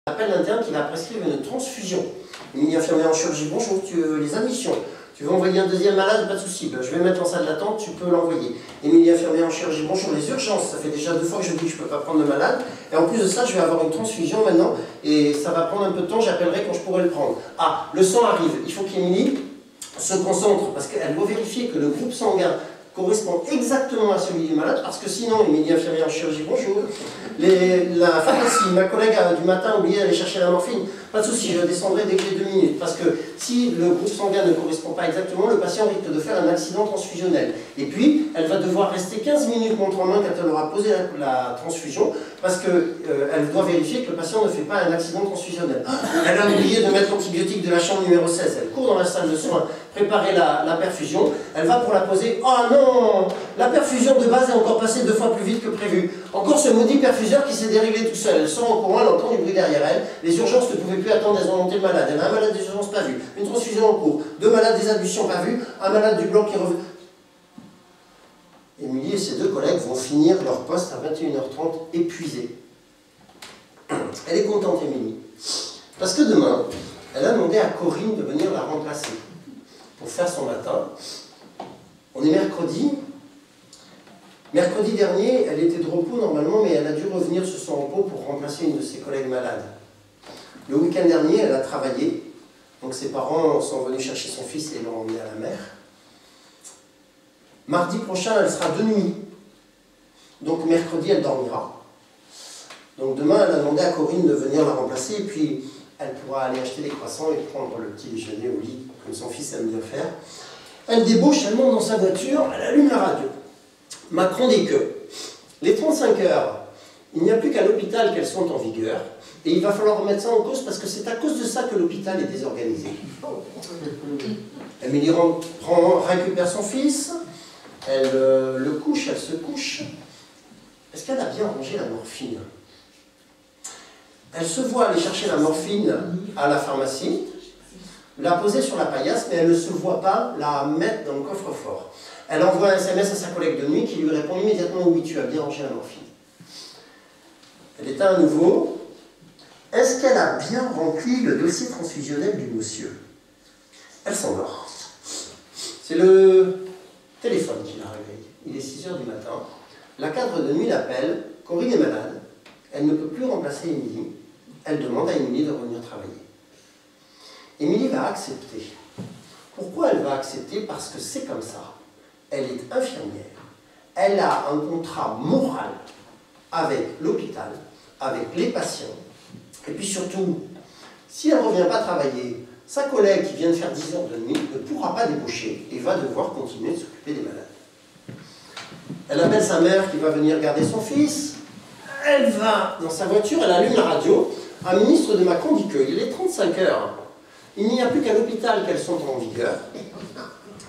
appelle l'interne qui va prescrire une transfusion. Une infirmière en chirurgie, bonjour, tu veux les admissions. Tu veux envoyer un deuxième malade, pas de souci. Ben, je vais mettre en salle d'attente, tu peux l'envoyer. Émilie, infirmière en chirurgie, bonjour, les urgences, ça fait déjà 2 fois que je dis que je ne peux pas prendre de malade. Et en plus de ça, je vais avoir une transfusion maintenant, et ça va prendre un peu de temps, j'appellerai quand je pourrai le prendre. Ah, le sang arrive, il faut qu'Émilie se concentre, parce qu'elle doit vérifier que le groupe sanguin correspond exactement à celui du malade, parce que sinon, Émilie, infirmière en chirurgie, bonjour, la pharmacie, ma collègue du matin a oublié d'aller chercher la morphine, pas de souci, je descendrai dès que j'ai 2 minutes, parce que si le groupe sanguin ne correspond pas exactement, le patient risque de faire un accident transfusionnel. Et puis, elle va devoir rester 15 minutes montre en main quand elle aura posé la transfusion, parce qu'elle doit vérifier que le patient ne fait pas un accident transfusionnel. Elle a oublié de mettre l'antibiotique de la chambre numéro 16, elle court dans la salle de soins, préparer la perfusion, elle va pour la poser, oh non, la perfusion de base est encore passée 2 fois plus vite que prévu. Encore ce maudit perfuseur qui s'est déréglé tout seul. Elle sort en courant, elle entend du bruit derrière elle. Les urgences ne pouvaient plus attendre, elles ont monté le malade. Il y en a un malade des urgences pas vu, une transfusion en cours, 2 malades des admissions pas vus, un malade du bloc qui revient. Émilie et ses 2 collègues vont finir leur poste à 21h30 épuisés. Elle est contente, Émilie. Parce que demain, elle a demandé à Corinne de venir la remplacer pour faire son matin. On est mercredi. Mercredi dernier, elle était de repos normalement, mais elle a dû revenir sur son repos pour remplacer une de ses collègues malades. Le week-end dernier, elle a travaillé. Donc ses parents sont venus chercher son fils et l'ont emmené à la mer. Mardi prochain, elle sera de nuit. Donc mercredi, elle dormira. Donc demain, elle a demandé à Corinne de venir la remplacer et puis elle pourra aller acheter des croissants et prendre le petit déjeuner au lit, comme son fils aime bien faire. Elle débauche, elle monte dans sa voiture, elle allume la radio. Macron dit que les 35 heures, il n'y a plus qu'à l'hôpital qu'elles sont en vigueur, et il va falloir remettre ça en cause parce que c'est à cause de ça que l'hôpital est désorganisé. Émilie récupère son fils, elle le couche, elle se couche. Est-ce qu'elle a bien rangé la morphine? Elle se voit aller chercher la morphine à la pharmacie, la poser sur la paillasse, mais elle ne se voit pas la mettre dans le coffre-fort. Elle envoie un SMS à sa collègue de nuit qui lui répond immédiatement « Oui, tu as bien rangé la morphine ». Elle éteint à nouveau. Est-ce qu'elle a bien rempli le dossier transfusionnel du monsieur? Elle s'endort. C'est le téléphone qui la réveille. Il est 6 h du matin. La cadre de nuit l'appelle. Corinne est malade. Elle ne peut plus remplacer Émilie. Elle demande à Émilie de revenir travailler. Émilie va accepter. Pourquoi elle va accepter? Parce que c'est comme ça. Elle est infirmière. Elle a un contrat moral avec l'hôpital, avec les patients. Et puis surtout, si elle ne revient pas travailler, sa collègue qui vient de faire 10 heures de nuit ne pourra pas débaucher et va devoir continuer de s'occuper des malades. Elle appelle sa mère qui va venir garder son fils. Elle va dans sa voiture, elle allume la radio. Un ministre de Macron dit qu'il est 35 heures. Il n'y a plus qu'à l'hôpital qu'elles sont en vigueur.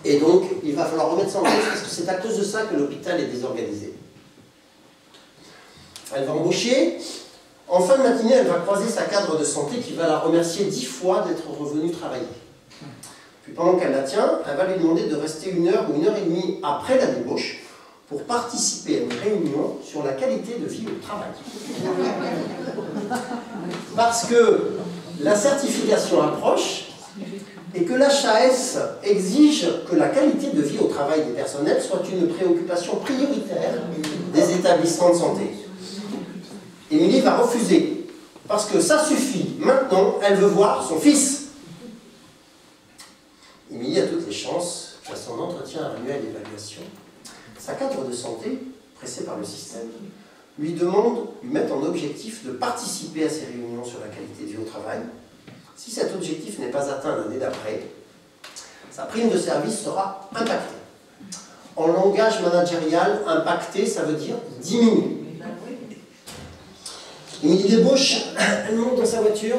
Et donc, il va falloir remettre ça en cause parce que c'est à cause de ça que l'hôpital est désorganisé. Elle va embaucher. En fin de matinée, elle va croiser sa cadre de santé qui va la remercier 10 fois d'être revenue travailler. Puis pendant qu'elle la tient, elle va lui demander de rester 1 heure ou 1h30 après la débauche pour participer à une réunion sur la qualité de vie au travail. Parce que la certification approche et que l'HAS exige que la qualité de vie au travail des personnels soit une préoccupation prioritaire des établissements de santé. Émilie va refuser, parce que ça suffit. Maintenant, elle veut voir son fils. Émilie a toutes les chances, à son entretien annuel d'évaluation, sa cadre de santé, pressée par le système, lui met en objectif de participer à ces réunions sur la qualité de vie au travail. Si cet objectif n'est pas atteint l'année d'après, sa prime de service sera impactée. En langage managérial, impacté, ça veut dire diminuer. Émilie débauche, elle monte dans sa voiture,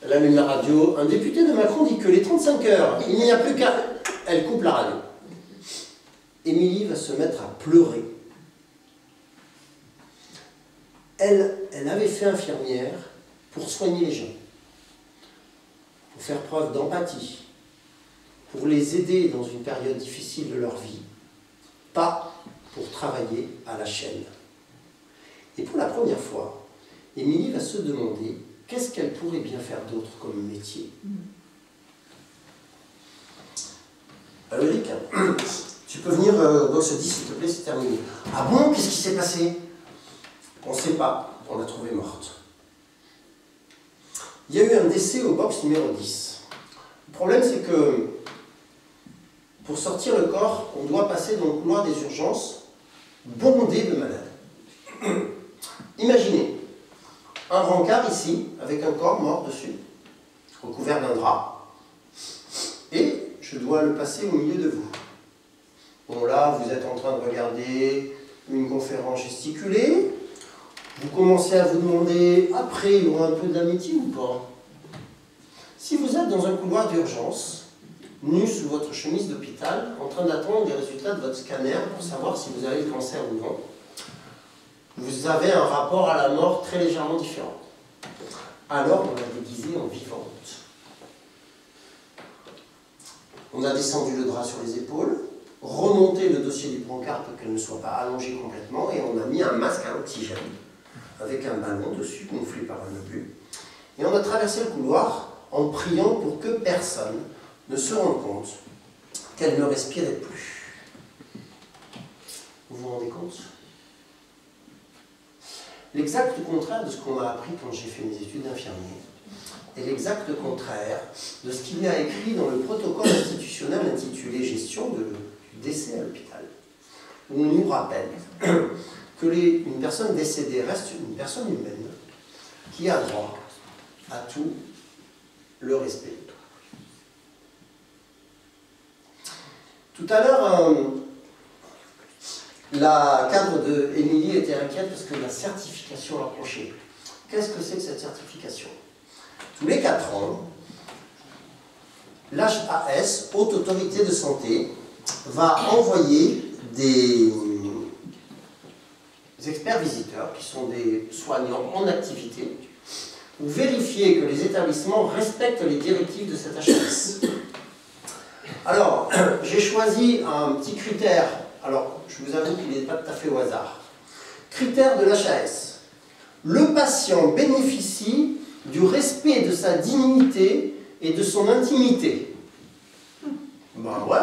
elle allume la radio. Un député de Macron dit que les 35 heures, il n'y a plus qu'à... Elle coupe la radio. Émilie va se mettre à pleurer. Elle avait fait infirmière pour soigner les gens, pour faire preuve d'empathie, pour les aider dans une période difficile de leur vie, pas pour travailler à la chaîne. Et pour la première fois, Émilie va se demander qu'est-ce qu'elle pourrait bien faire d'autre comme métier. Alors Eric, tu peux venir au box 10 s'il te plaît, c'est terminé. Ah bon, qu'est-ce qui s'est passé? On ne sait pas, on l'a trouvée morte. Il y a eu un décès au box numéro 10. Le problème c'est que pour sortir le corps, on doit passer dans le couloir des urgences bondé de malades. Imaginez un rencard ici, avec un corps mort dessus, recouvert d'un drap, et je dois le passer au milieu de vous. Bon là, vous êtes en train de regarder une conférence gesticulée, vous commencez à vous demander, après, il y aura un peu d'amitié ou pas? Si vous êtes dans un couloir d'urgence, nu sous votre chemise d'hôpital, en train d'attendre les résultats de votre scanner pour savoir si vous avez le cancer ou non, vous avez un rapport à la mort très légèrement différent. Alors on l'a déguisée en vivante. On a descendu le drap sur les épaules, remonté le dossier du brancard pour qu'elle ne soit pas allongée complètement, et on a mis un masque à oxygène, avec un ballon dessus, gonflé par un obus. Et on a traversé le couloir en priant pour que personne ne se rende compte qu'elle ne respirait plus. Vous vous rendez compte? L'exact contraire de ce qu'on m'a appris quand j'ai fait mes études d'infirmier, et l'exact contraire de ce qu'il y a écrit dans le protocole institutionnel intitulé « Gestion du décès à l'hôpital », où on nous rappelle que une personne décédée reste une personne humaine qui a droit à tout le respect. Tout à l'heure, la cadre de Émilie était inquiète parce que la certification approchait. Qu'est-ce que c'est que cette certification? Tous les 4 ans, l'HAS, Haute Autorité de Santé, va envoyer des experts visiteurs, qui sont des soignants en activité, pour vérifier que les établissements respectent les directives de cette HAS. Alors, j'ai choisi un petit critère. Alors, je vous avoue qu'il n'est pas tout à fait au hasard. Critère de l'HAS. Le patient bénéficie du respect de sa dignité et de son intimité. Ben ouais.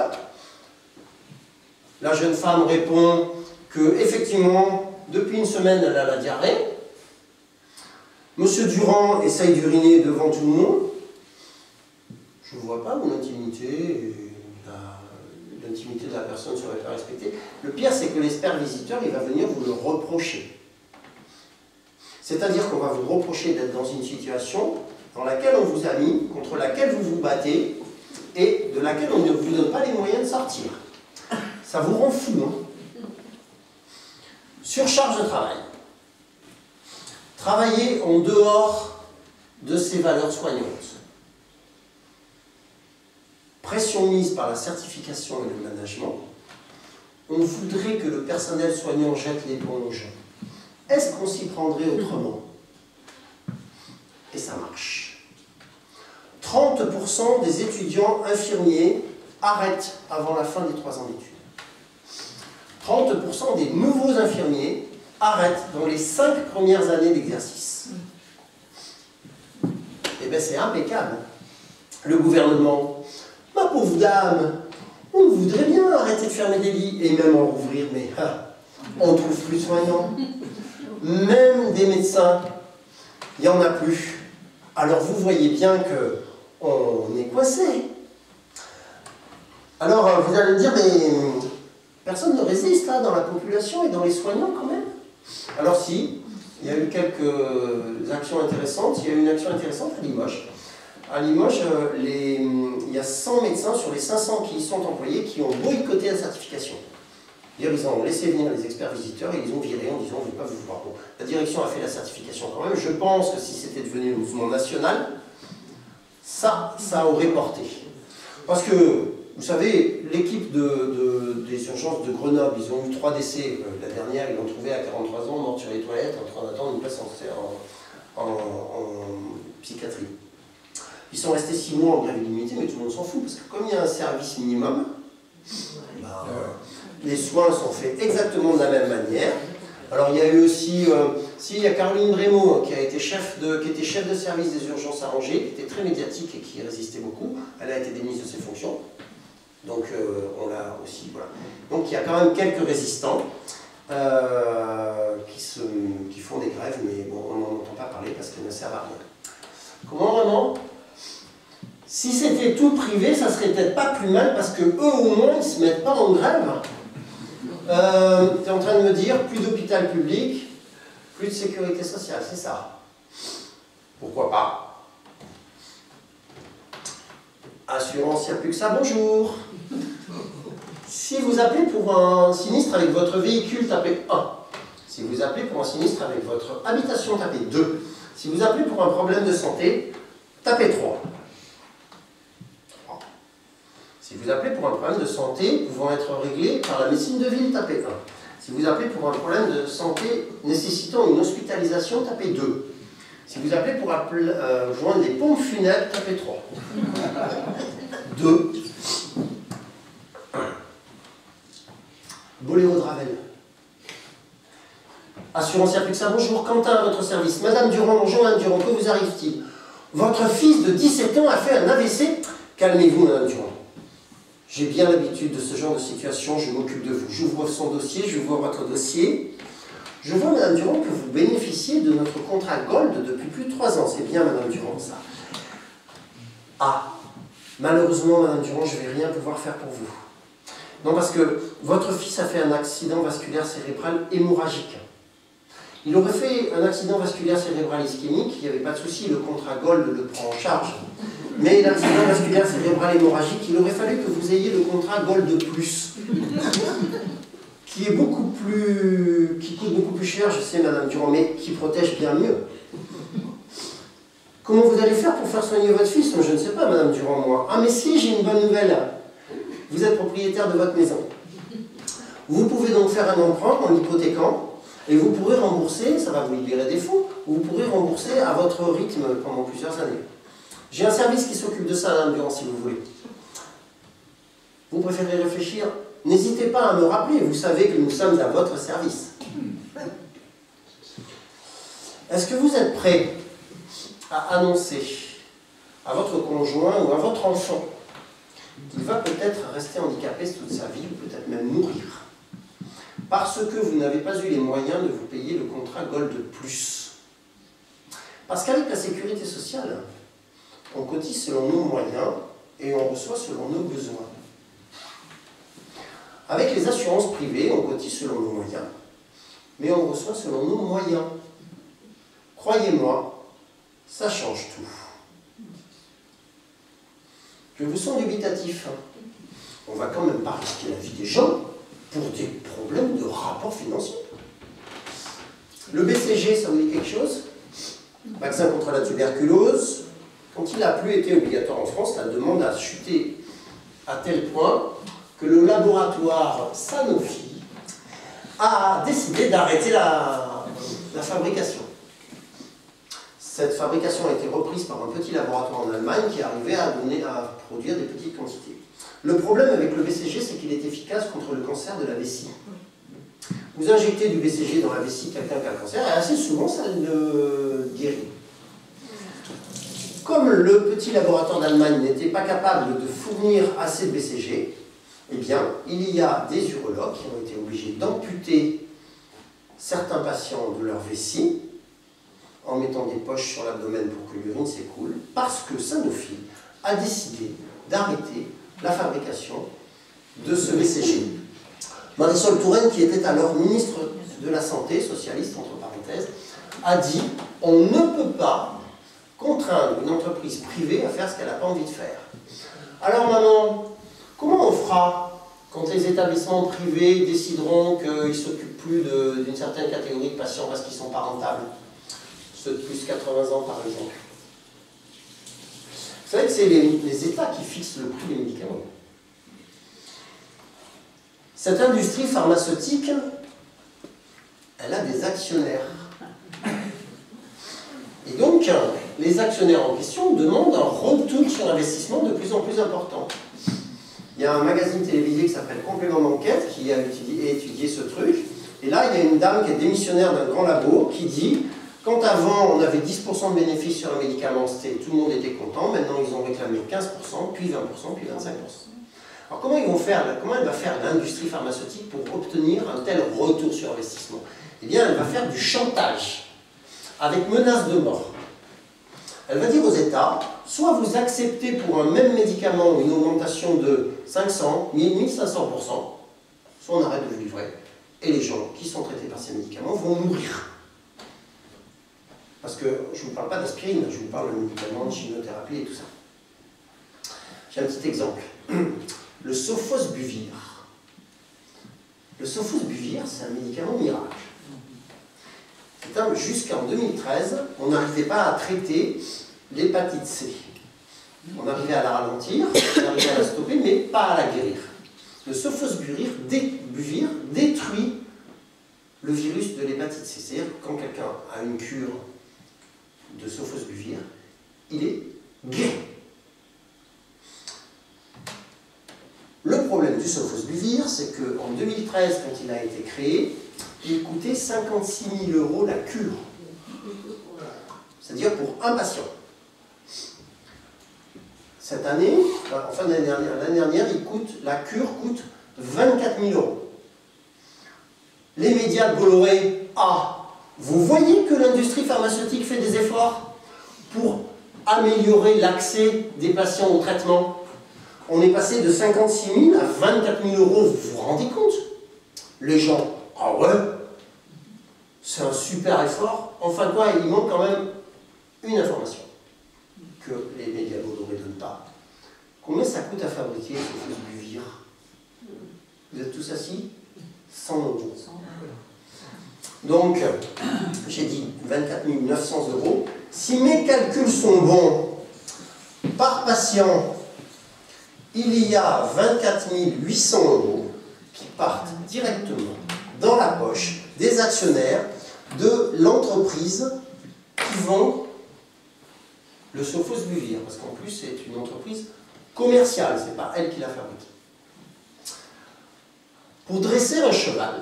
La jeune femme répond que, effectivement, depuis une semaine, elle a la diarrhée. Monsieur Durand essaye d'uriner devant tout le monde. Je ne vois pas mon intimité. L'intimité de la personne ne serait pas respectée. Le pire, c'est que l'expert visiteur, il va venir vous le reprocher. C'est-à-dire qu'on va vous reprocher d'être dans une situation dans laquelle on vous a mis, contre laquelle vous vous battez, et de laquelle on ne vous donne pas les moyens de sortir. Ça vous rend fou, hein? Surcharge de travail. Travailler en dehors de ses valeurs soignantes. Pression mise par la certification et le management, on voudrait que le personnel soignant jette l'éponge. Est-ce qu'on s'y prendrait autrement? Et ça marche. 30% des étudiants infirmiers arrêtent avant la fin des 3 ans d'études. 30% des nouveaux infirmiers arrêtent dans les 5 premières années d'exercice. Eh bien, c'est impeccable. Le gouvernement, ma pauvre dame, on voudrait bien arrêter de fermer des lits et même en rouvrir, mais on ne trouve plus de soignants. Même des médecins, il n'y en a plus. Alors vous voyez bien qu'on est coincé. Alors vous allez me dire, mais personne ne résiste là dans la population et dans les soignants quand même. Alors si, il y a eu quelques actions intéressantes. Il y a eu une action intéressante à Limoges. À Limoges, il y a 100 médecins sur les 500 qui y sont employés qui ont boycotté la certification. Ils ont laissé venir les experts visiteurs et ils ont viré en disant on ne veut pas vous voir. Bon, la direction a fait la certification quand même. Je pense que si c'était devenu le mouvement national, ça aurait porté. Parce que, vous savez, l'équipe des urgences de Grenoble, ils ont eu 3 décès. La dernière, ils l'ont trouvée à 43 ans, morte sur les toilettes, en train d'attendre une place en psychiatrie. Ils sont restés 6 mois en grève illimitée, mais tout le monde s'en fout, parce que comme il y a un service minimum, les soins sont faits exactement de la même manière. Alors il y a eu aussi s'il y a Caroline Brémaud qui était chef de service des urgences à Angers, qui était très médiatique et qui résistait beaucoup, elle a été démise de ses fonctions. Donc on l'a aussi, voilà. Donc il y a quand même quelques résistants qui font des grèves, mais bon, on n'en entend pas parler parce qu'elles ne servent à rien. Comment vraiment? Si c'était tout privé, ça serait peut-être pas plus mal parce que eux au moins ils se mettent pas en grève. Tu es en train de me dire plus d'hôpital public, plus de sécurité sociale, c'est ça? Pourquoi pas? Assurance, il n'y a plus que ça, bonjour. Si vous appelez pour un sinistre avec votre véhicule, tapez 1. Si vous appelez pour un sinistre avec votre habitation, tapez 2. Si vous appelez pour un problème de santé, tapez 3. Si vous appelez pour un problème de santé pouvant être réglé par la médecine de ville, tapez 1. Si vous appelez pour un problème de santé nécessitant une hospitalisation, tapez 2. Si vous appelez pour joindre des pompes funèbres, tapez 3. 2. 1. Boléro de Ravel. Assurance, il n'y a plus que ça. Bonjour, Quentin à votre service. Madame Durand, bonjour Madame Durand, que vous arrive-t-il? Votre fils de 17 ans a fait un AVC. Calmez-vous Madame Durand. J'ai bien l'habitude de ce genre de situation, je m'occupe de vous. J'ouvre son dossier, je vois votre dossier. Je vois, Madame Durand, que vous bénéficiez de notre contrat Gold depuis plus de 3 ans. C'est bien, Madame Durand, ça. Ah, malheureusement, Madame Durand, je ne vais rien pouvoir faire pour vous. Non, parce que votre fils a fait un accident vasculaire cérébral hémorragique. Il aurait fait un accident vasculaire cérébral ischémique, il n'y avait pas de souci, le contrat Gold le prend en charge. Mais l'accident vasculaire cérébral hémorragique, il aurait fallu que vous ayez le contrat Gold Plus, qui coûte beaucoup plus cher, je sais Madame Durand, mais qui protège bien mieux. Comment vous allez faire pour faire soigner votre fils? Je ne sais pas Madame Durand, moi. Ah mais si, j'ai une bonne nouvelle. Vous êtes propriétaire de votre maison. Vous pouvez donc faire un emprunt en hypothéquant, et vous pourrez rembourser, ça va vous libérer des fonds, vous pourrez rembourser à votre rythme pendant plusieurs années. J'ai un service qui s'occupe de ça, Madame Durand, si vous voulez. Vous préférez réfléchir? N'hésitez pas à me rappeler, vous savez que nous sommes à votre service. Est-ce que vous êtes prêt à annoncer à votre conjoint ou à votre enfant qu'il va peut-être rester handicapé toute sa vie, ou peut-être même mourir, parce que vous n'avez pas eu les moyens de vous payer le contrat Gold Plus? Parce qu'avec la sécurité sociale, on cotise selon nos moyens et on reçoit selon nos besoins. Avec les assurances privées, on cotise selon nos moyens, mais on reçoit selon nos moyens. Croyez-moi, ça change tout. Je vous sens dubitatif. On va quand même pas risquer la vie des gens pour des problèmes de rapport financier. Le BCG, ça vous dit quelque chose? Vaccin contre la tuberculose. Quand il n'a plus été obligatoire en France, la demande a chuté à tel point que le laboratoire Sanofi a décidé d'arrêter la fabrication. Cette fabrication a été reprise par un petit laboratoire en Allemagne qui arrivait à produire des petites quantités. Le problème avec le BCG, c'est qu'il est efficace contre le cancer de la vessie. Vous injectez du BCG dans la vessie de quelqu'un qui a le cancer, et assez souvent, ça le guérit. Comme le petit laboratoire d'Allemagne n'était pas capable de fournir assez de BCG, eh bien, il y a des urologues qui ont été obligés d'amputer certains patients de leur vessie en mettant des poches sur l'abdomen pour que l'urine s'écoule, parce que Sanofi a décidé d'arrêter la fabrication de ce BCG. Marisol Touraine, qui était alors ministre de la Santé, socialiste entre parenthèses, a dit « On ne peut pas contraindre une entreprise privée à faire ce qu'elle n'a pas envie de faire. » Alors maman, comment on fera quand les établissements privés décideront qu'ils ne s'occupent plus d'une certaine catégorie de patients parce qu'ils ne sont pas rentables? Ceux de plus de 80 ans par exemple. Vous savez que c'est les États qui fixent le prix des médicaments. Cette industrie pharmaceutique, elle a des actionnaires. Et donc, les actionnaires en question demandent un retour sur investissement de plus en plus important. Il y a un magazine télévisé qui s'appelle Complément d'enquête qui a étudié ce truc. Et là, il y a une dame qui est démissionnaire d'un grand labo qui dit, quand avant on avait 10% de bénéfices sur un médicament, tout le monde était content, maintenant ils ont réclamé 15%, puis 20%, puis 25%. Alors comment ils vont faire, comment elle va faire l'industrie pharmaceutique pour obtenir un tel retour sur investissement? Eh bien, elle va faire du chantage, avec menace de mort. Elle va dire aux États, soit vous acceptez pour un même médicament une augmentation de 500, 1000, 1500%, soit on arrête de vous livrer, et les gens qui sont traités par ces médicaments vont mourir. Parce que je ne vous parle pas d'aspirine, je vous parle de médicaments, de chimiothérapie et tout ça. J'ai un petit exemple. Le sofosbuvir. Le sofosbuvir, c'est un médicament miracle. Jusqu'en 2013, on n'arrivait pas à traiter l'hépatite C. On arrivait à la ralentir, on arrivait à la stopper, mais pas à la guérir. Le sofosbuvir détruit le virus de l'hépatite C. C'est-à-dire que quand quelqu'un a une cure de sofosbuvir, il est guéri. Le problème du sofosbuvir, c'est qu'en 2013, quand il a été créé, il coûtait 56 000 € la cure. C'est-à-dire pour un patient. Cette année, enfin l'année dernière, la cure coûte 24 000 €. Les médias de Bolloré, vous voyez que l'industrie pharmaceutique fait des efforts pour améliorer l'accès des patients au traitement. On est passé de 56 000 à 24 000 €, vous vous rendez compte? Les gens, ouais, c'est un super effort. Enfin quoi, il manque quand même une information que les médias Bolloré ne donnent pas. Combien ça coûte à fabriquer ce sofosbuvir? Vous êtes tous assis? 100 €. Donc, j'ai dit 24 900 €. Si mes calculs sont bons, par patient, il y a 24 800 € qui partent directement dans la poche des actionnaires de l'entreprise qui vend le sofosbuvir, parce qu'en plus c'est une entreprise commerciale, c'est pas elle qui l'a fabriqué. Pour dresser un cheval,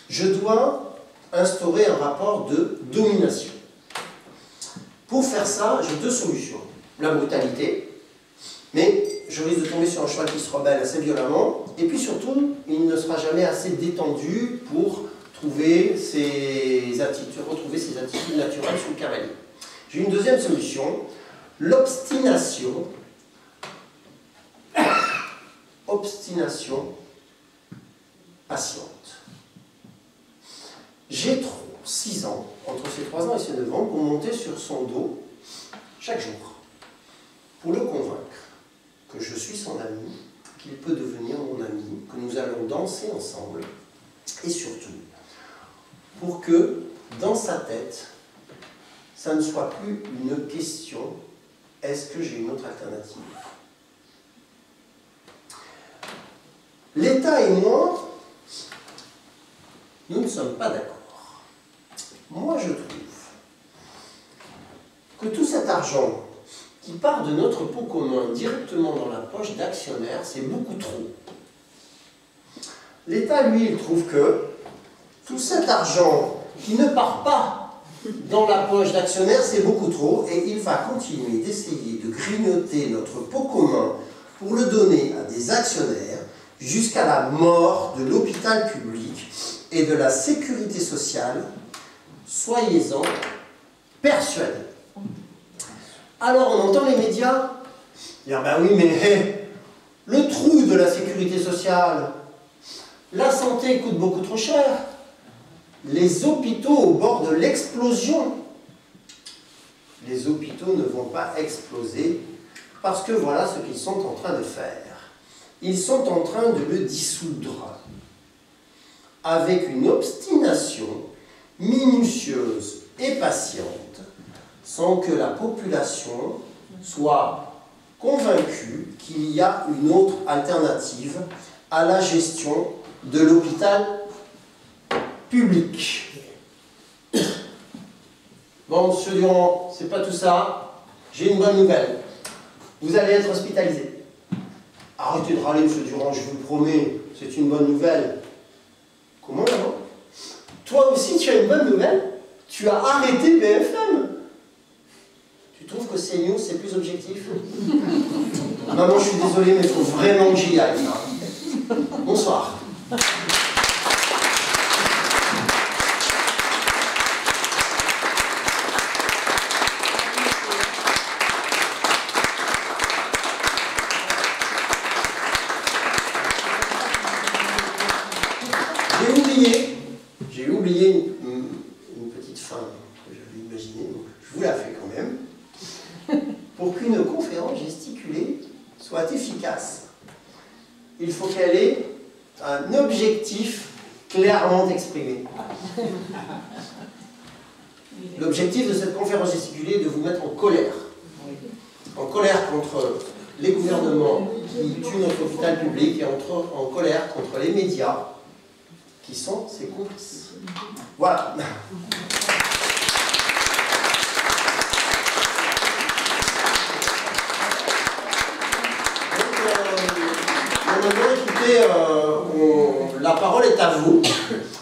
je dois instaurer un rapport de domination. Pour faire ça, j'ai deux solutions. La brutalité, mais je risque de tomber sur un cheval qui se rebelle assez violemment, et puis surtout, il ne sera jamais assez détendu pour retrouver ses attitudes naturelles sous le cavalier. J'ai une deuxième solution, l'obstination. Obstination patiente. J'ai 6 ans, entre ses 3 ans et ses 9 ans, pour monter sur son dos chaque jour, pour le convaincre que je suis son ami, qu'il peut devenir mon ami, que nous allons danser ensemble, et surtout, pour que, dans sa tête, ça ne soit plus une question, est-ce que j'ai une autre alternative? L'État et moi, nous ne sommes pas d'accord. Moi, je trouve que tout cet argent qui part de notre pot commun directement dans la poche d'actionnaires, c'est beaucoup trop. L'État, lui, il trouve que tout cet argent qui ne part pas dans la poche d'actionnaires, c'est beaucoup trop, et il va continuer d'essayer de grignoter notre pot commun pour le donner à des actionnaires jusqu'à la mort de l'hôpital public et de la sécurité sociale, soyez-en persuadés. Alors on entend les médias dire, ben oui, mais le trou de la sécurité sociale, la santé coûte beaucoup trop cher, les hôpitaux au bord de l'explosion. Les hôpitaux ne vont pas exploser parce que voilà ce qu'ils sont en train de faire. Ils sont en train de le dissoudre avec une obstination minutieuse et patiente sans que la population soit convaincue qu'il y a une autre alternative à la gestion de l'hôpital public. Bon, monsieur Durand, c'est pas tout ça. J'ai une bonne nouvelle. Vous allez être hospitalisé. Arrêtez de râler, monsieur Durand, je vous le promets, c'est une bonne nouvelle. Comment maman? Toi aussi tu as une bonne nouvelle? Tu as arrêté BFM. Tu trouves que CNews c'est plus objectif? Maman, je suis désolé, mais il faut vraiment que j'y aille. Hein. Bonsoir. J'ai oublié une petite fin que j'avais imaginée, donc je vous la fais quand même. Pour qu'une conférence gesticulée soit efficace, il faut qu'elle ait un objectif clairement exprimé. L'objectif de cette conférence gesticulée est de vous mettre en colère. En colère contre les gouvernements qui tuent notre hôpital public et en colère contre les médias qui sont ses complices. Voilà. Maintenant, écoutez, la parole est à vous.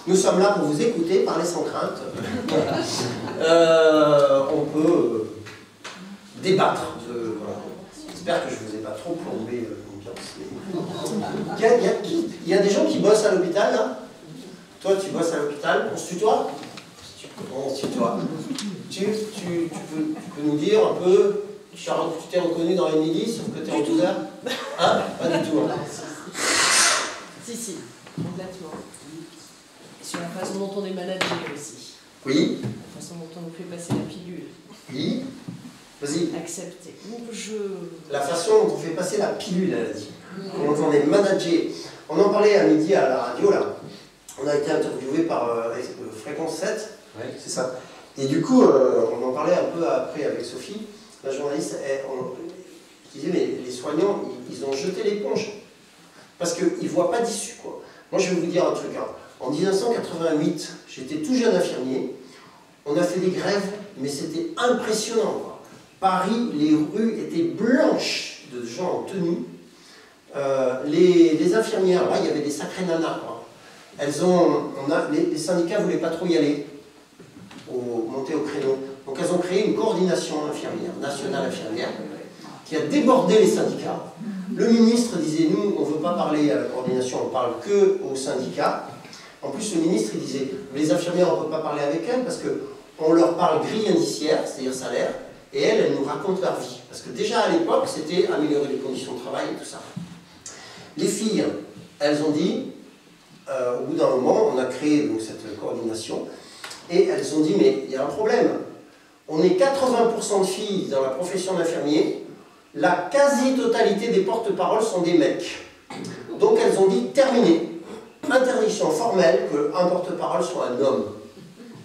Nous sommes là pour vous écouter, parler sans crainte. On peut débattre. Voilà. J'espère que je ne vous ai pas trop plombé l'ambiance. Il y a des gens qui bossent à l'hôpital, là? Toi, tu bosses à l'hôpital, on se tutoie? On se tutoie. Tu peux nous dire un peu, tu t'es reconnu dans Émilie, sauf que tu es en 12 heures? Hein? Pas du tout. Hein. Si, complètement. Et sur la façon dont on est managé aussi. Oui. La façon dont on nous fait passer la pilule. Oui. Vas-y. Accepter. La façon dont on fait passer la pilule, elle a dit. Comment on est managé. On en parlait à midi à la radio, là. On a été interviewé par Fréquence 7, ouais, c'est ça. Et du coup, on en parlait un peu après avec Sophie, la journaliste, qui disait, mais les soignants, ils ont jeté l'éponge. Parce qu'ils ne voient pas d'issue, quoi. Moi, je vais vous dire un truc. Hein. En 1988, j'étais tout jeune infirmier, on a fait des grèves, mais c'était impressionnant, quoi. Paris, les rues étaient blanches de gens en tenue. Les infirmières, là, il y avait des sacrées nanas, quoi. Les syndicats ne voulaient pas trop y aller, monter au créneau. Donc elles ont créé une coordination infirmière, nationale infirmière, qui a débordé les syndicats. Le ministre disait, nous, on ne veut pas parler à la coordination, on parle que aux syndicats. En plus, le ministre, il disait, les infirmières, on ne peut pas parler avec elles, parce qu'on leur parle grille indiciaire, c'est-à-dire salaire, et elles nous racontent leur vie. Parce que déjà à l'époque, c'était améliorer les conditions de travail et tout ça. Les filles, elles ont dit, au bout d'un moment, on a créé donc, cette coordination, et elles ont dit, mais il y a un problème. On est 80% de filles dans la profession d'infirmier, la quasi-totalité des porte-paroles sont des mecs. Donc elles ont dit, terminé. Interdiction formelle qu'un porte-parole soit un homme.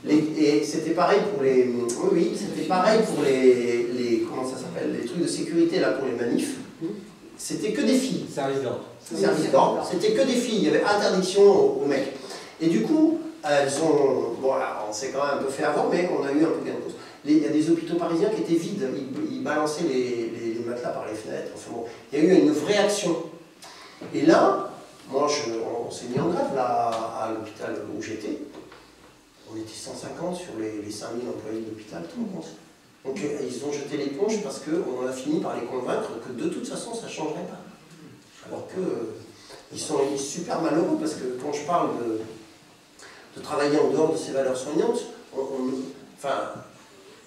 Et c'était pareil pour les... Oui, c'était pareil pour les comment ça s'appelle? Les trucs de sécurité, là, pour les manifs. C'était que des filles. Service d'ordre. Service d'ordre. C'était que des filles. Il y avait interdiction aux mecs. Et du coup, elles ont... Bon, on s'est quand même un peu fait avant, mais on a eu un peu gain de cause. Il y a des hôpitaux parisiens qui étaient vides. Ils balançaient les matelas par les fenêtres. Enfin bon, il y a eu une vraie action. Et là, moi, on s'est mis en grève là, à l'hôpital où j'étais. On était 150 sur les 5000 employés de l'hôpital, tu te rends compte? Donc ils ont jeté l'éponge parce qu'on a fini par les convaincre que de toute façon ça ne changerait pas. Alors qu'ils sont super malheureux parce que quand je parle de travailler en dehors de ces valeurs soignantes, enfin,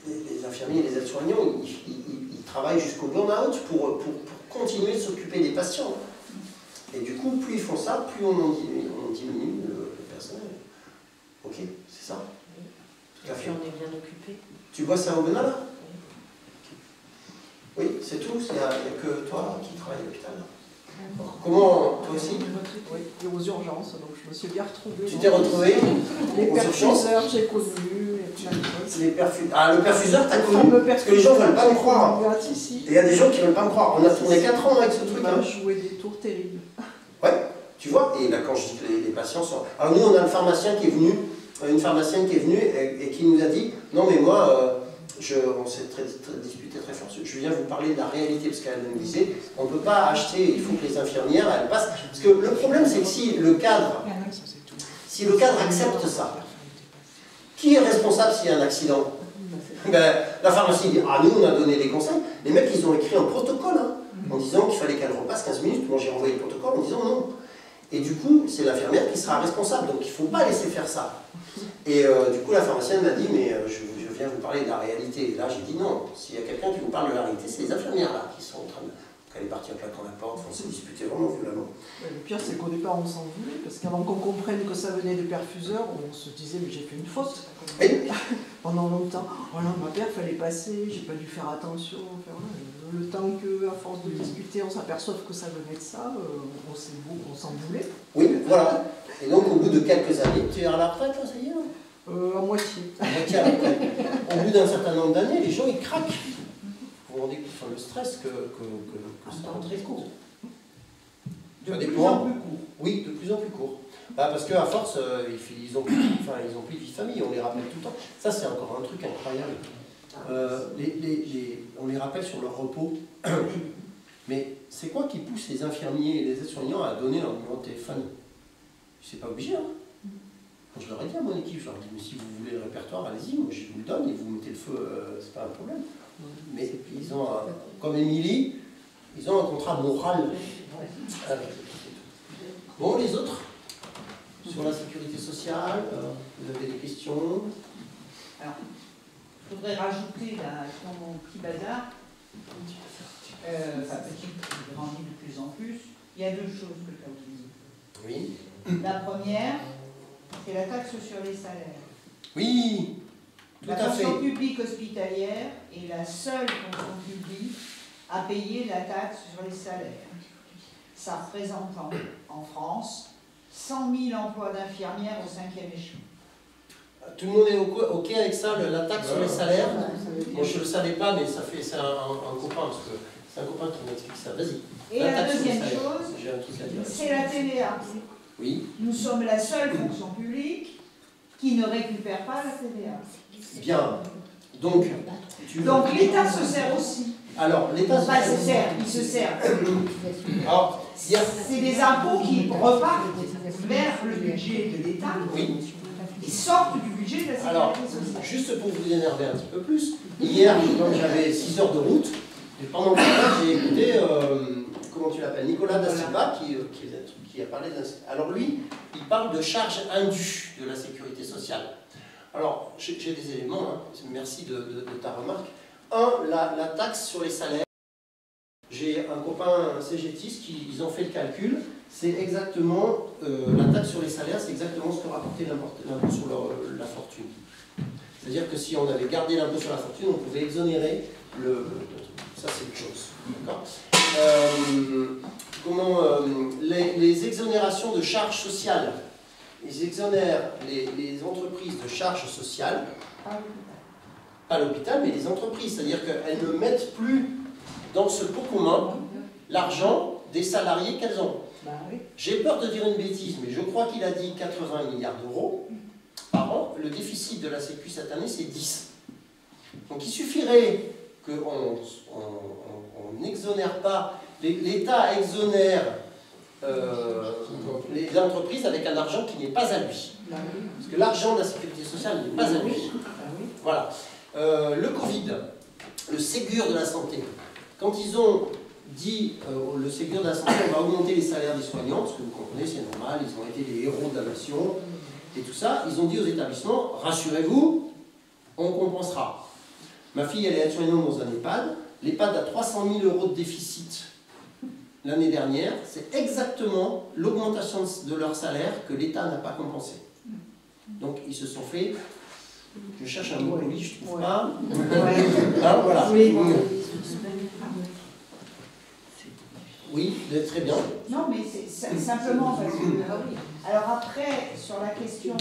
les infirmiers et les aides-soignants, ils travaillent jusqu'au burn-out pour continuer de s'occuper des patients. Et du coup, plus ils font ça, plus on diminue le personnel. Ok, c'est ça? Tout à fait. On est bien occupé. Tu bosses à Aubenas, là? Oui, c'est tout? Il n'y a que toi qui travailles à l'hôpital? Comment, toi aussi? Oui, aux urgences, donc je me suis bien retrouvée. Tu t'es retrouvée? Les perfuseurs, j'ai connu, les perfuseurs. Ah, le perfuseur, t'as connu? Parce que les gens ne veulent pas me croire. Il y a des gens qui ne veulent pas me croire. On a tourné 4 ans avec ce truc. On a joué des tours terribles. Ouais, tu vois, et là, quand je dis que les patients sont... Alors nous, on a un pharmacien qui est venu, une pharmacienne qui est venue et qui nous a dit, non mais moi, on s'est disputé très fort, je viens vous parler de la réalité, parce qu'elle nous disait, on ne peut pas acheter, il faut que les infirmières, elles passent, parce que le problème c'est que si Si le cadre accepte ça, qui est responsable s'il y a un accident? Ben, la pharmacie dit, ah nous on a donné des conseils. Les mecs ils ont écrit un protocole hein, en disant qu'il fallait qu'elle repasse 15 minutes. Moi j'ai renvoyé le protocole en disant non. Et du coup c'est l'infirmière qui sera responsable, donc il ne faut pas laisser faire ça. Et du coup la pharmacienne m'a dit, mais je viens vous parler de la réalité. Et là j'ai dit non, s'il y a quelqu'un qui vous parle de la réalité, c'est les infirmières là qui sont en train de... Elle est partie en claquant la porte, on s'est disputé vraiment violemment. Le pire, c'est qu'au départ, on s'en voulait, parce qu'avant qu'on comprenne que ça venait des perfuseurs, on se disait, mais j'ai fait une faute. Et pendant longtemps, oh là, ma paire, fallait passer, j'ai pas dû faire attention. Enfin, voilà. Le temps qu'à force de discuter, on s'aperçoive que ça venait de ça, on s'en voulait. oui, voilà. Et donc, au bout de quelques années, tu es à la retraite, là, ça y est À moitié. À moitié à la retraite. Au bout d'un certain nombre d'années, les gens, ils craquent. Vous vous rendez compte, enfin, le stress que ça entraîne court. De plus en plus court. Oui, de plus en plus court. Bah, parce qu'à force, ils ont plus de vie de famille, on les rappelle tout le temps. Ça, c'est encore un truc incroyable. On les rappelle sur leur repos. Mais c'est quoi qui pousse les infirmiers et les aides-soignants à donner leur numéro de téléphone? C'est pas obligé, hein. Je leur ai dit à mon équipe, je leur ai dit, mais si vous voulez le répertoire, allez-y, moi je vous le donne et vous mettez le feu, c'est pas un problème. Mais ils ont, comme Émilie, ils ont un contrat moral avec. Bon, les autres? Sur la sécurité sociale, vous avez des questions? Alors, je voudrais rajouter là, dans mon petit bazar, enfin petit, qui grandit de plus en plus, il y a deux choses que tu as oubliées. Oui. La première, c'est la taxe sur les salaires. Oui, tout La à fait. fonction publique hospitalière est la seule fonction publique à payer la taxe sur les salaires. Ça représente en France 100 000 emplois d'infirmières au 5e échelon. Tout le monde est OK avec ça, la taxe sur les salaires? Moi, je ne le savais pas, mais c'est un copain, parce que c'est un copain qui m'explique ça. Vas-y. Et la deuxième chose, j'ai un truc à dire. c'est la TVA. Oui. Nous sommes la seule fonction publique qui ne récupère pas la TVA. Bien. Donc, l'État se sert aussi. Alors, l'État il se sert. Alors, c'est des impôts qui repartent vers le budget de l'État. Oui. Ils sortent du budget de la sécurité sociale. Juste pour vous énerver un petit peu plus, hier, quand j'avais 6 heures de route, et pendant ce temps, j'ai écouté, comment tu l'appelles, Nicolas Da Silva, qui a parlé d'un... Alors lui, il parle de charge indue de la sécurité sociale. Alors, j'ai des éléments, hein. Merci de ta remarque. La taxe sur les salaires. J'ai un copain CGTiste ils ont fait le calcul. C'est exactement, la taxe sur les salaires, c'est exactement ce que rapportait l'impôt sur la fortune. C'est-à-dire que si on avait gardé l'impôt sur la fortune, on pouvait exonérer le ça c'est une chose. D'accord. Les exonérations de charges sociales, ils exonèrent les entreprises de charges sociales, pas l'hôpital, mais les entreprises. C'est-à-dire qu'elles ne mettent plus dans ce pot commun l'argent des salariés qu'elles ont. J'ai peur de dire une bêtise, mais je crois qu'il a dit 80 milliards d'euros par an. Le déficit de la Sécu cette année, c'est 10. Donc il suffirait qu'on n'exonère pas, l'État exonère les entreprises avec un argent qui n'est pas à lui. Parce que l'argent de la sécurité sociale n'est pas à lui. Voilà. Le Covid, le Ségur de la santé, quand ils ont dit le Ségur de la santé, on va augmenter les salaires des soignants, parce que vous comprenez, c'est normal, ils ont été les héros de la nation, et tout ça, ils ont dit aux établissements, rassurez-vous, on compensera. Ma fille, elle est aide-soignante dans un EHPAD, l'EHPAD a 300 000 € de déficit l'année dernière, c'est exactement l'augmentation de leur salaire que l'État n'a pas compensé. Donc ils se sont fait, je cherche un mot poli, je trouve pas. Ah, voilà. Oui, très bien. Non, mais c'est simplement parce que... Alors après, sur la question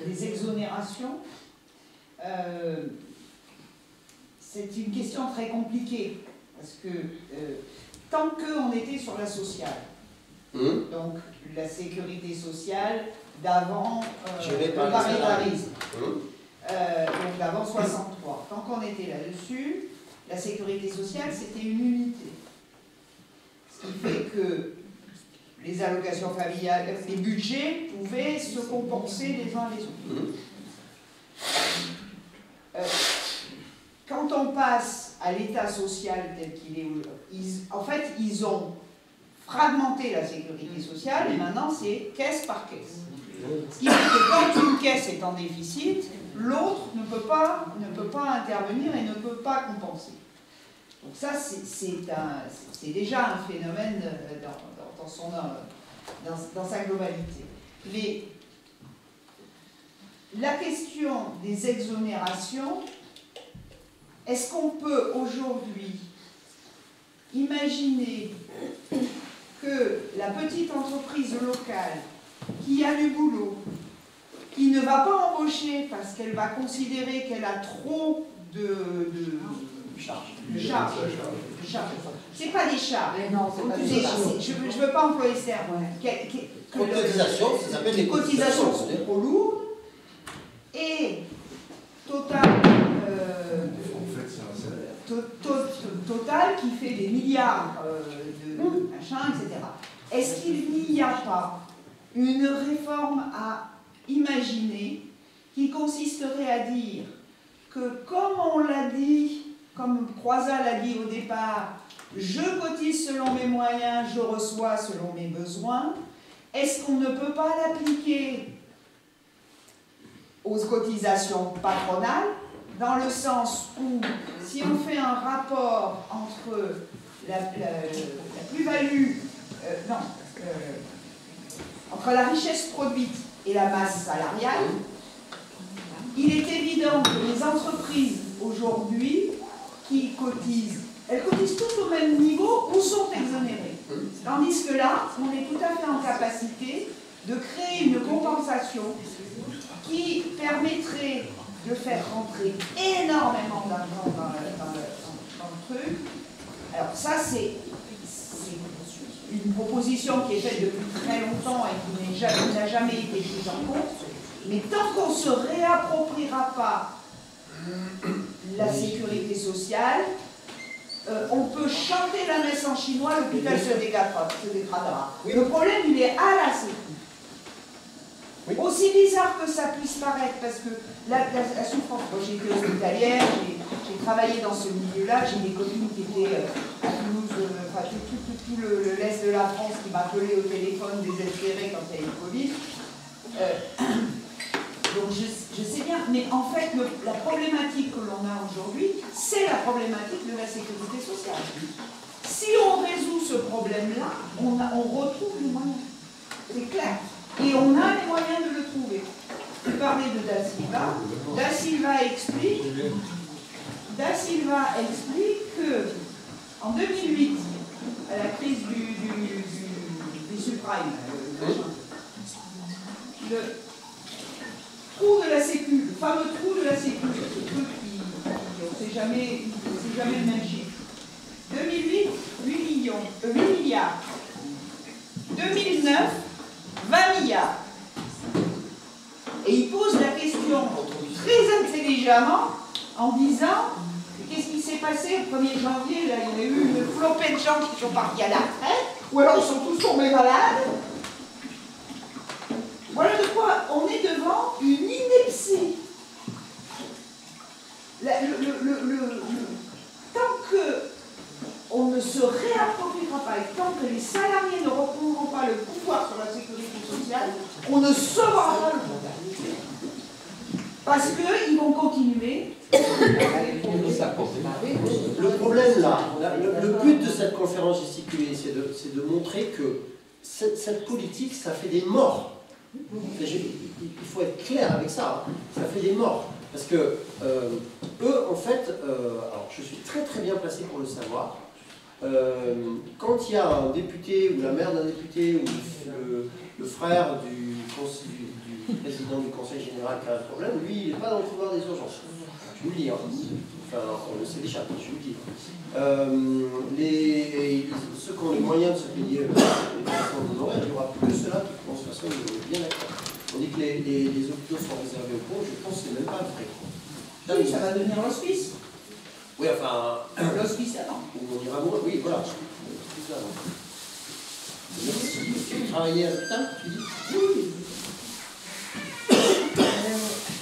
des exonérations, c'est une question très compliquée, parce que tant qu'on était sur la sociale, donc la sécurité sociale d'avant le paritarisme, donc d'avant 63, tant qu'on était là-dessus, la sécurité sociale c'était une unité. Ce qui fait que les allocations familiales, les budgets pouvaient se compenser les uns les autres. Quand on passe à l'État social tel qu'il est aujourd'hui, en fait, ils ont fragmenté la sécurité sociale et maintenant c'est caisse par caisse. Ce qui fait que quand une caisse est en déficit, l'autre ne peut pas intervenir et ne peut pas compenser. Donc ça, c'est déjà un phénomène dans sa globalité. La question des exonérations, est-ce qu'on peut aujourd'hui imaginer que la petite entreprise locale qui a du boulot, qui ne va pas embaucher parce qu'elle va considérer qu'elle a trop de charges. C'est pas des charges. Non, c'est pas des charges. Je ne veux pas employer ce terme. Cotisation, ça s'appelle des cotisations sont trop lourdes. Et Total, Total qui fait des milliards de machins, etc. Est-ce qu'il n'y a pas une réforme à imaginer qui consisterait à dire que, comme on l'a dit, comme Croizat l'a dit au départ, je cotise selon mes moyens, je reçois selon mes besoins, est-ce qu'on ne peut pas l'appliquer aux cotisations patronales, dans le sens où, si on fait un rapport entre la plus-value, entre la richesse produite et la masse salariale, il est évident que les entreprises aujourd'hui qui cotisent, elles cotisent toutes au même niveau ou sont exonérées. Tandis que là, on est tout à fait en capacité de créer une compensation qui permettrait de faire rentrer énormément d'argent dans le truc. Alors ça, c'est une proposition qui est faite depuis très longtemps et qui n'a jamais été prise en compte. Mais tant qu'on ne se réappropriera pas la sécurité sociale, on peut chanter la messe en chinois, l'hôpital se dégradera. Le problème, il est à la sécurité. Aussi bizarre que ça puisse paraître, parce que la souffrance, moi j'ai été hospitalière, j'ai travaillé dans ce milieu-là, j'ai des copines qui étaient à Toulouse, enfin tout l'est de la France qui m'appelaient au téléphone désespérés quand il y a eu le Covid. Donc je sais bien, mais en fait la problématique que l'on a aujourd'hui, c'est la problématique de la sécurité sociale. Si on résout ce problème-là, on retrouve les moyens. C'est clair. Et on a les moyens de le trouver. Vous parlez de Da Silva. Da Silva explique que en 2008, à la crise des subprimes, le trou de la sécu, le fameux trou de la sécu, ce truc qui on ne sait jamais le même chiffre. 2008, 8 milliards. 2009, 20 milliards. Et il pose la question très intelligemment en disant qu'est-ce qui s'est passé le 1er janvier, là, il y a eu une flopée de gens qui sont partis à la retraite, ou alors ils sont tous tombés malades. Voilà de quoi on est devant une ineptie. Tant qu'on ne se réappropriera pas et tant que les salariés ne reprendront pas le pouvoir sur la sécurité sociale, on ne saura pas le problème. Parce qu'ils vont continuer. Le problème là, le but de cette conférence gesticulée, c'est de montrer que cette politique, ça fait des morts. Il faut être clair avec ça, ça fait des morts. Parce que eux, en fait, alors je suis très très bien placé pour le savoir, quand il y a un député ou la mère d'un député ou le frère du président du conseil général qui a un problème, lui, il n'est pas dans le couloir des urgences. Je vous le dis, hein. Enfin, c'est des chapeaux, je vous le dis. Ceux qui ont les moyens de se payer les placements d'honoraires, il n'y aura plus que ceux-là qui pensent de toute façon, bien d'accord. On dit que les hôpitaux sont réservés aux pauvres, je pense que c'est même pas vrai. Oui, ça va devenir l'hospice. Oui, enfin. L'hospice avant. On ira moins, oui, voilà. Merci. travaillez à l'hôpital, tu dis? Oui.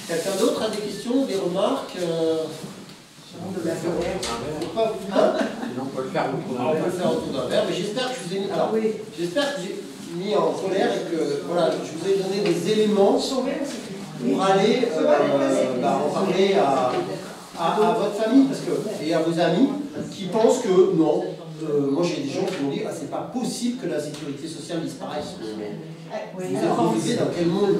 Quelqu'un d'autre a des questions, des remarques De la colère. Sinon, on peut le faire autour d'un on verre. peut le faire autour d'un verre, mais j'espère que je vous ai mis. Alors, Oui. j'espère que j'ai mis en colère et que voilà, je vous ai donné des éléments pour aller en parler à votre famille parce que, et à vos amis qui pensent que non. Moi j'ai des gens qui m'ont dit ah c'est pas possible que la sécurité sociale disparaisse. Vous vivez dans quel monde?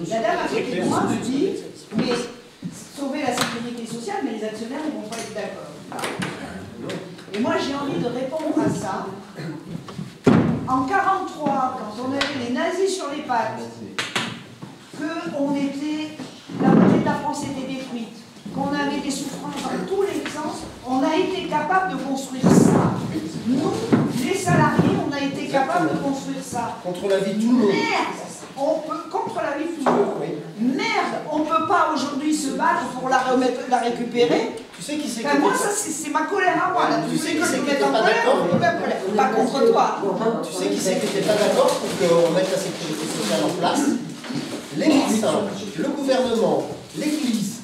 La dame à côté de moi me dit, mais sauver la sécurité sociale, mais les actionnaires ne vont pas être d'accord. Et moi j'ai envie de répondre à ça. En 1943, quand on avait les nazis sur les pattes, la moitié de la France était détruite, qu'on avait des souffrances dans tous les sens, on a été capable de construire ça. Nous, les salariés, on a été capable de construire ça. Contre la vie de tout le monde. Merde, contre la vie de tout le monde. Merde, on ne peut pas aujourd'hui se battre pour la récupérer. Tu sais qui c'est Enfin, moi, ça, c'est ma colère à moi. Là. Tu sais qui c'est qui n'était n'était pas d'accord? Pas contre toi. Tu sais qui c'est qui n'était pas d'accord pour qu'on mette la sécurité sociale en place? Les médecins, le gouvernement, l'Église,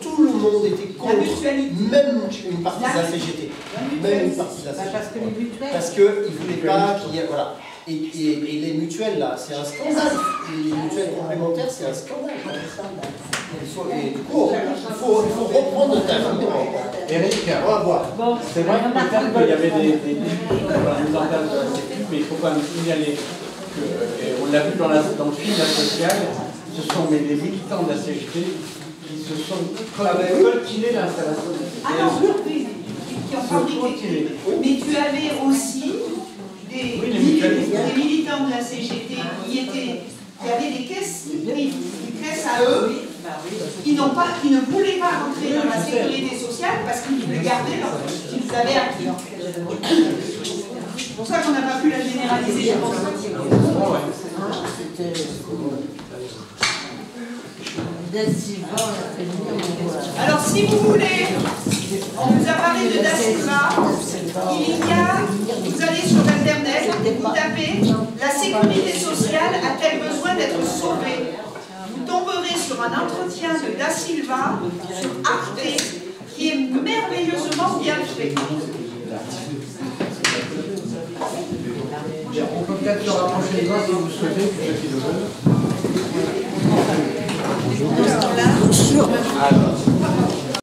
tout le monde était contre. La mutualité. Même une partie de la CGT. Même une partie de la CGT. Parce qu'ils ne voulaient pas qu'il y ait. Voilà. Et les mutuelles, là, c'est un scandale. Les mutuelles complémentaires, c'est un scandale. Et du coup, il faut reprendre notre avenir. Eric, on va voir. c'est vrai que peut-être qu'il y avait des discussions sur la mise en place de la sécu, mais il faut quand même signaler que, et on l'a vu dans le film La Sociale, ce sont les militants de la CGT qui se sont coltinés l'installation. Ah non, oui, qui ont fabriqué. Mais tu avais aussi des militants de la CGT qui avaient des caisses privées, des caisses à eux, qui ne voulaient pas rentrer dans la sécurité sociale parce qu'ils voulaient garder qu'ils avaient acquis. C'est pour ça qu'on n'a pas pu la généraliser, je pense. Alors si vous voulez, on vous a parlé de Da Silva, vous allez sur internet, vous tapez la sécurité sociale a-t-elle besoin d'être sauvée? Vous tomberez sur un entretien de Da Silva sur Arte qui est merveilleusement bien fait. On peut peut-être se rapprocher de toi si vous souhaitez, que ceux qui le veulent. Bonjour.